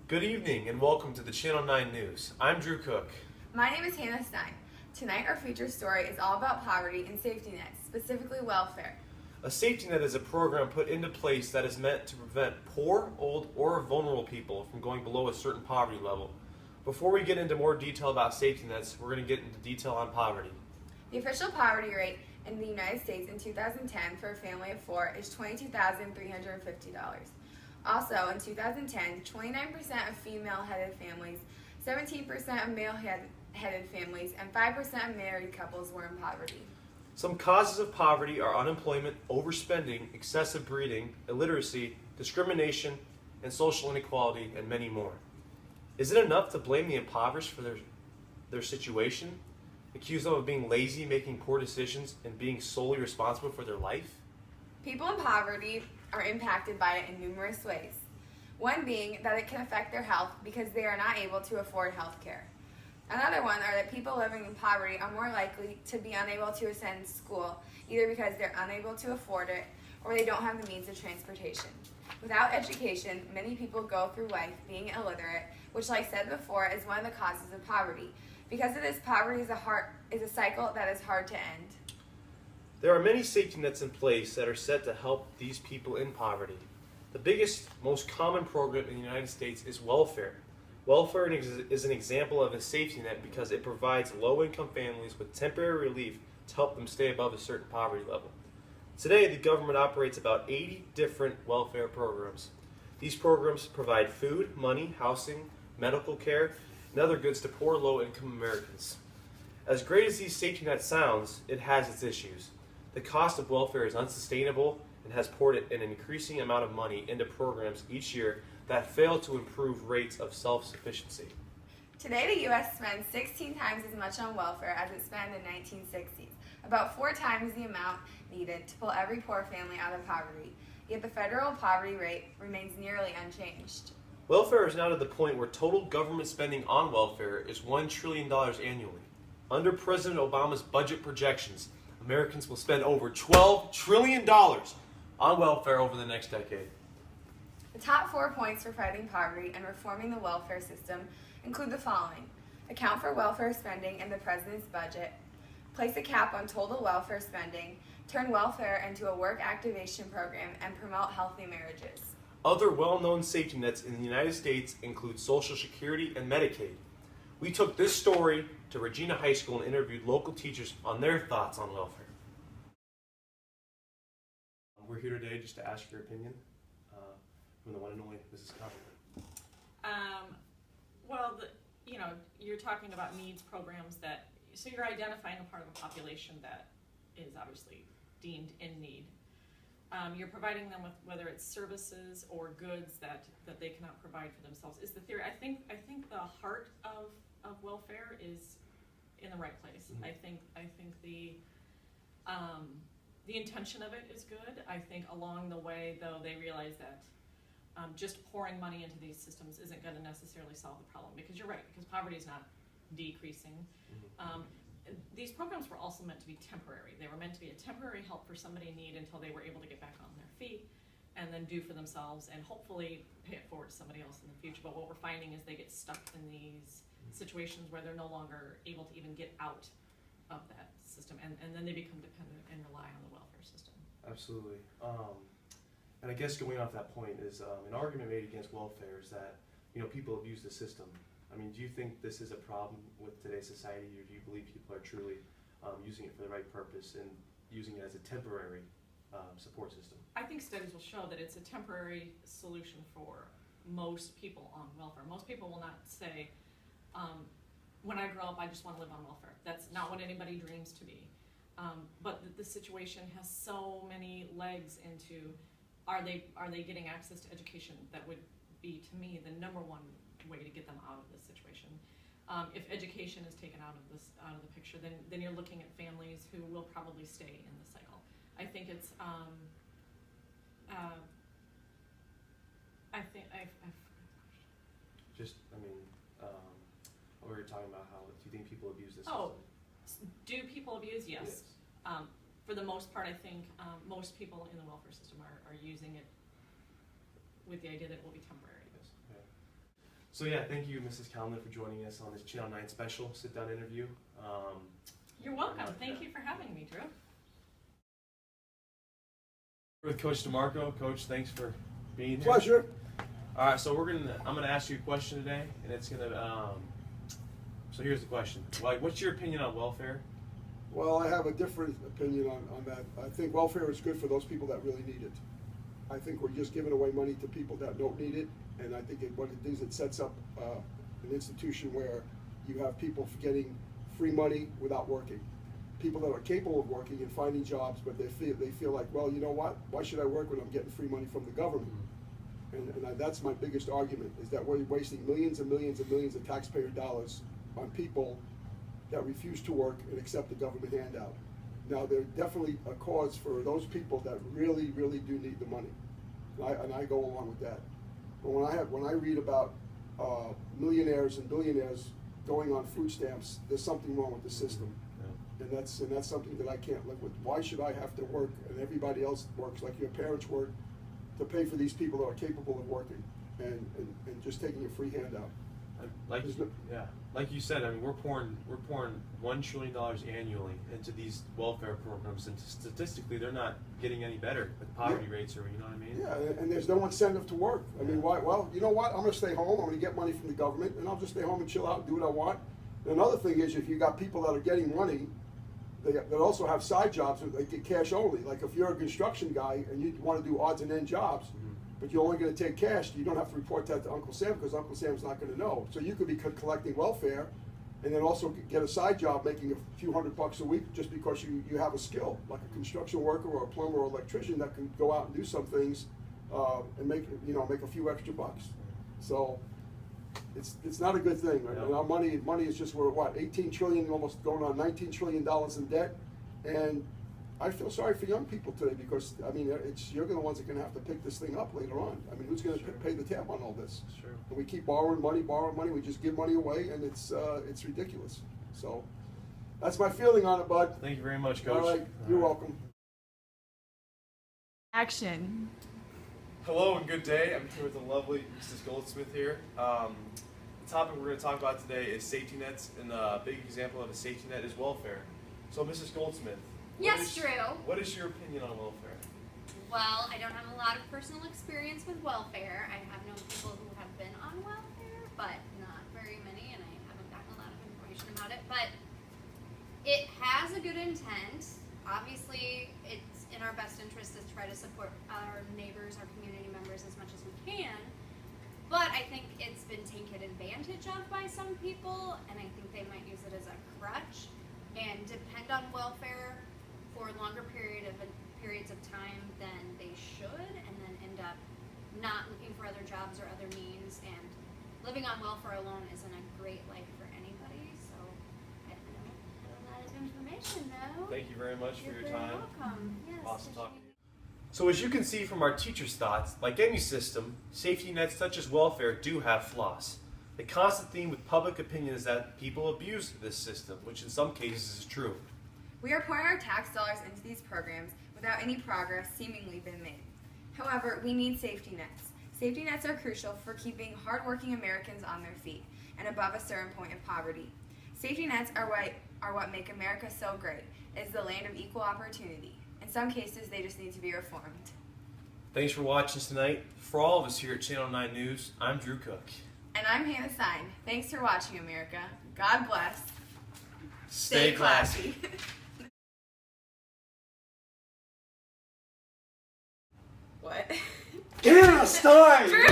Good evening and welcome to the Channel 9 News. I'm Drew Cook. My name is Hannah Stein. Tonight our feature story is all about poverty and safety nets, specifically welfare. A safety net is a program put into place that is meant to prevent poor, old, or vulnerable people from going below a certain poverty level. Before we get into more detail about safety nets, we're going to get into detail on poverty. The official poverty rate in the United States in 2010 for a family of four is $22,350. Also, in 2010, 29% of female-headed families, 17% of male-headed families, and 5% of married couples were in poverty. Some causes of poverty are unemployment, overspending, excessive breeding, illiteracy, discrimination, and social inequality, and many more. Is it enough to blame the impoverished for their situation? Accuse them of being lazy, making poor decisions, and being solely responsible for their life? People in poverty are impacted by it in numerous ways. One being that it can affect their health because they are not able to afford health care. Another one are that people living in poverty are more likely to be unable to attend school, either because they're unable to afford it or they don't have the means of transportation. Without education, many people go through life being illiterate, which, like I said before, is one of the causes of poverty. Because of this, poverty is a cycle that is hard to end. There are many safety nets in place that are set to help these people in poverty. The biggest, most common program in the United States is welfare. Welfare is an example of a safety net because it provides low-income families with temporary relief to help them stay above a certain poverty level. Today, the government operates about 80 different welfare programs. These programs provide food, money, housing, medical care, and other goods to poor, low-income Americans. As great as these safety nets sounds, it has its issues. The cost of welfare is unsustainable and has poured an increasing amount of money into programs each year that fail to improve rates of self-sufficiency. Today, the U.S. spends 16 times as much on welfare as it spent in the 1960s, about 4 times the amount needed to pull every poor family out of poverty. Yet the federal poverty rate remains nearly unchanged. Welfare is now to the point where total government spending on welfare is $1 trillion annually. Under President Obama's budget projections, Americans will spend over $12 trillion on welfare over the next decade. The top 4 points for fighting poverty and reforming the welfare system include the following: account for welfare spending in the president's budget, place a cap on total welfare spending, turn welfare into a work activation program, and promote healthy marriages. Other well-known safety nets in the United States include Social Security and Medicaid. We took this story to Regina High School and interviewed local teachers on their thoughts on welfare. We're here today just to ask your opinion from the one and only Mrs. Conley. You're talking about needs programs so you're identifying a part of a population that is obviously deemed in need. You're providing them with whether it's services or goods that they cannot provide for themselves. Is the theory? I think the heart of welfare is in the right place. Mm-hmm. I think the intention of it is good. I think along the way, though, they realize that just pouring money into these systems isn't going to necessarily solve the problem, because you're right, because poverty is not decreasing. Mm-hmm. These programs were also meant to be temporary. They were meant to be a temporary help for somebody in need until they were able to get back on their feet and then do for themselves and hopefully pay it forward to somebody else in the future. But what we're finding is they get stuck in these situations where they're no longer able to even get out of that system, and then they become dependent and rely on the welfare system. Absolutely. And I guess going off that point is an argument made against welfare is that people abuse the system. I mean, do you think this is a problem with today's society, or do you believe people are truly using it for the right purpose and using it as a temporary support system? I think studies will show that it's a temporary solution for most people on welfare. Most people will not say, when I grow up, I just want to live on welfare. That's not what anybody dreams to be. But the situation has so many legs into, are they getting access to education? That would be, to me, the number one way to get them out of this situation. If education is taken out of the picture, then you're looking at families who will probably stay in the cycle. I think it's we were talking about how, do you think people abuse this system? Do Oh, people abuse? Yes. For the most part, I think most people in the welfare system are using it with the idea that it will be temporary. Yes. Okay. So yeah, thank you, Mrs. Kalman, for joining us on this Channel 9 special sit-down interview. You're welcome. Thank you for having me, Drew. With Coach DeMarco. Coach, thanks for being here. Pleasure. All right, so I'm gonna ask you a question today, and it's gonna. So here's the question: like, what's your opinion on welfare? Well, I have a different opinion on that. I think welfare is good for those people that really need it. I think we're just giving away money to people that don't need it, and I think what it does, it sets up an institution where you have people getting free money without working. People that are capable of working and finding jobs, but they feel like, well, you know what? Why should I work when I'm getting free money from the government? And that's my biggest argument, is that we're wasting millions and millions and millions of taxpayer dollars on people that refuse to work and accept the government handout. Now, there's definitely a cause for those people that really, really do need the money, and I go along with that. But when I read about millionaires and billionaires going on food stamps, there's something wrong with the system. And that's something that I can't live with. Why should I have to work and everybody else works like your parents work to pay for these people that are capable of working and just taking a free handout? Like you said, I mean, we're pouring $1 trillion annually into these welfare programs, and statistically, they're not getting any better with poverty rates, or you know what I mean? Yeah, and there's no incentive to work. I mean, why? Well, you know what? I'm going to stay home. I'm going to get money from the government, and I'll just stay home and chill out and do what I want. And another thing is, if you got people that are getting money, that also have side jobs, they get cash only. Like if you're a construction guy and you want to do odds and end jobs, but you're only going to take cash, you don't have to report that to Uncle Sam because Uncle Sam's not going to know. So you could be collecting welfare and then also get a side job making a few $100 a week just because you have a skill, like a construction worker or a plumber or electrician that can go out and do some things and make a few extra bucks. So it's not a good thing. Right? And our money is just, we're what, 18 trillion, almost going on $19 trillion in debt, and I feel sorry for young people today because I mean you're the ones that are going to have to pick this thing up later on. I mean, who's going to pay the tab on all this? Sure. And we keep borrowing money. We just give money away, and it's ridiculous. So that's my feeling on it, bud. Thank you very much, Coach. All right, you're welcome. Action. Hello and good day. I'm here with the lovely Mrs. Goldsmith here. The topic we're going to talk about today is safety nets, and a big example of a safety net is welfare. So, Mrs. Goldsmith. Yes, Drew. What is your opinion on welfare? Well, I don't have a lot of personal experience with welfare. I have known people who have been on welfare, but not very many, and I haven't gotten a lot of information about it. But it has a good intent. Obviously, it's in our best interest to try to support our neighbors, our community members as much as we can. But I think it's been taken advantage of by some people, and I think they might use it as a crutch and depend on welfare for longer periods of time than they should, and then end up not looking for other jobs or other means, and living on welfare alone isn't a great life for anybody. So I don't know a lot of information though. Thank you very much for your time. You're welcome. Yes. Awesome talking to you. So as you can see from our teachers' thoughts, like any system, safety nets such as welfare do have flaws. The constant theme with public opinion is that people abuse this system, which in some cases is true. We are pouring our tax dollars into these programs without any progress seemingly been made. However, we need safety nets. Safety nets are crucial for keeping hardworking Americans on their feet and above a certain point of poverty. Safety nets are what make America so great. It's the land of equal opportunity. In some cases, they just need to be reformed. Thanks for watching tonight. For all of us here at Channel 9 News, I'm Drew Cook. And I'm Hannah Stein. Thanks for watching, America. God bless. Stay classy. What? Hannah Stein! Drew!